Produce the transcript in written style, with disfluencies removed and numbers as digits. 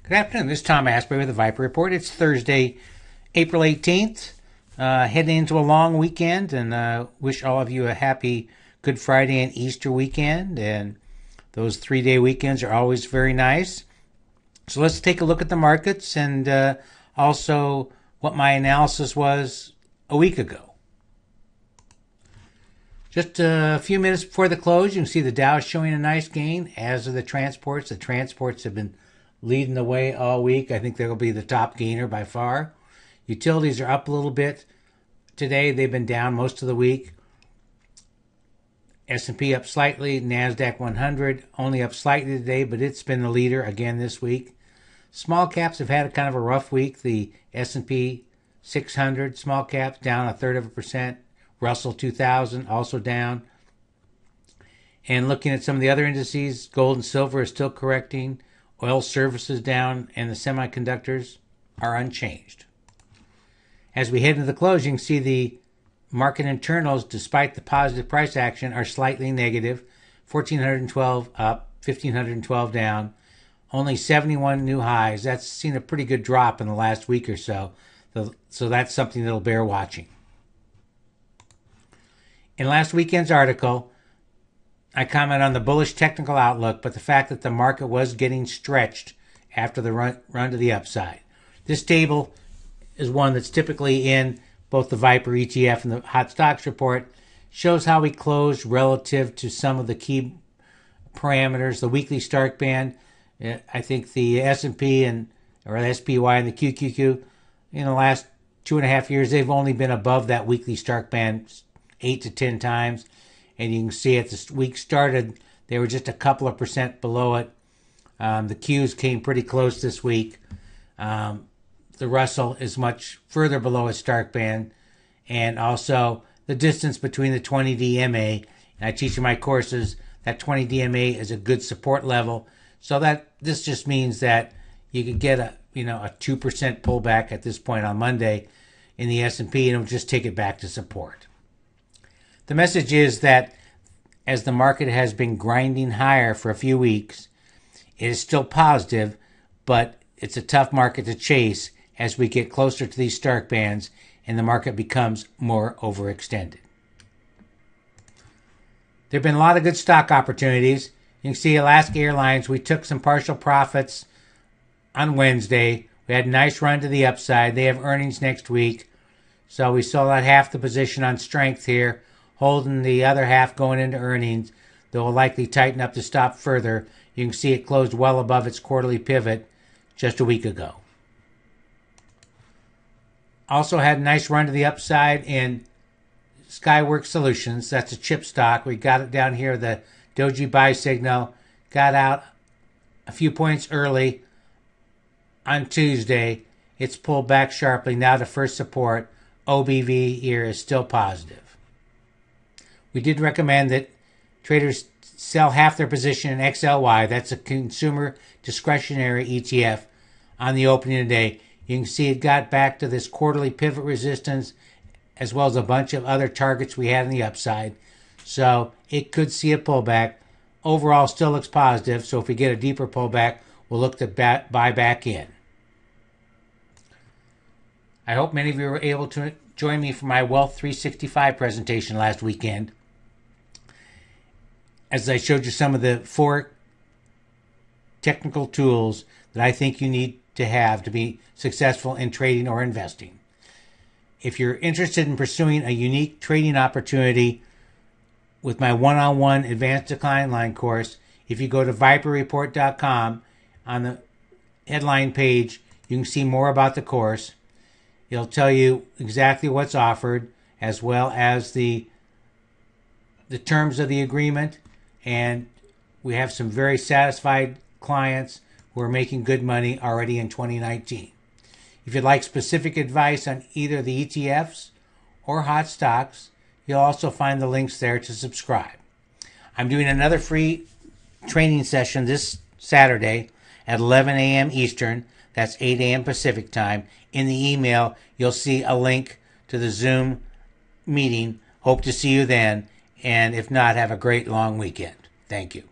Good afternoon. This is Tom Asprey with the Viper Report. It's Thursday, April 18th. Heading into a long weekend, and wish all of you a happy Good Friday and Easter weekend. And those 3-day weekends are always very nice. So let's take a look at the markets and also what my analysis was a week ago. Just a few minutes before the close, you can see the Dow showing a nice gain, as are the transports. The transports have been leading the way all week. I think they'll be the top gainer by far. Utilities are up a little bit today. They've been down most of the week. S&P up slightly. NASDAQ 100 only up slightly today, but it's been the leader again this week. Small caps have had a kind of a rough week. The S&P 600 small caps down 0.33%. Russell 2000 also down. And looking at some of the other indices, gold and silver is still correcting. Oil services down, and the semiconductors are unchanged. As we head into the close, you can see the market internals, despite the positive price action, are slightly negative. 1,412 up, 1,512 down. Only 71 new highs. That's seen a pretty good drop in the last week or so. So that's something that'll bear watching. In last weekend's article, I comment on the bullish technical outlook, but the fact that the market was getting stretched after the run to the upside. This table is one that's typically in both the Viper ETF and the Hot Stocks Report. Shows how we closed relative to some of the key parameters. The weekly Stark band, I think the S&P or the SPY and the QQQ in the last 2.5 years, they've only been above that weekly Stark band 8 to 10 times. And you can see at the week started, they were just a couple of percent below it. The Qs came pretty close this week. The Russell is much further below its Stark band. And also the distance between the 20 DMA. And I teach in my courses that 20 DMA is a good support level. So that this just means that you could get a 2% pullback at this point on Monday in the S&P, and it'll just take it back to support. The message is that as the market has been grinding higher for a few weeks, it is still positive, but it's a tough market to chase as we get closer to these Stark bands and the market becomes more overextended. There have been a lot of good stock opportunities. You can see Alaska Airlines, we took some partial profits on Wednesday. We had a nice run to the upside. They have earnings next week. So we sold out half the position on strength here, holding the other half going into earnings. They will likely tighten up the stop further. You can see it closed well above its quarterly pivot just a week ago. Also had a nice run to the upside in Skyworks Solutions. That's a chip stock. We got it down here, the doji buy signal. Got out a few points early on Tuesday. It's pulled back sharply. Now the first support, OBV here, is still positive. We did recommend that traders sell half their position in XLY. That's a consumer discretionary ETF on the opening today. You can see it got back to this quarterly pivot resistance as well as a bunch of other targets we had on the upside. So it could see a pullback. Overall, still looks positive. So if we get a deeper pullback, we'll look to buy back in. I hope many of you were able to join me for my Wealth 365 presentation last weekend, as I showed you some of the 4 technical tools that I think you need to have to be successful in trading or investing. If you're interested in pursuing a unique trading opportunity with my one-on-one advanced decline line course, if you go to viperreport.com, on the headline page, you can see more about the course. It'll tell you exactly what's offered, as well as the terms of the agreement. And we have some very satisfied clients who are making good money already in 2019. If you'd like specific advice on either the ETFs or hot stocks, you'll also find the links there to subscribe. I'm doing another free training session this Saturday at 11 a.m. Eastern. That's 8 a.m. Pacific time. In the email, you'll see a link to the Zoom meeting. Hope to see you then. And if not, have a great long weekend. Thank you.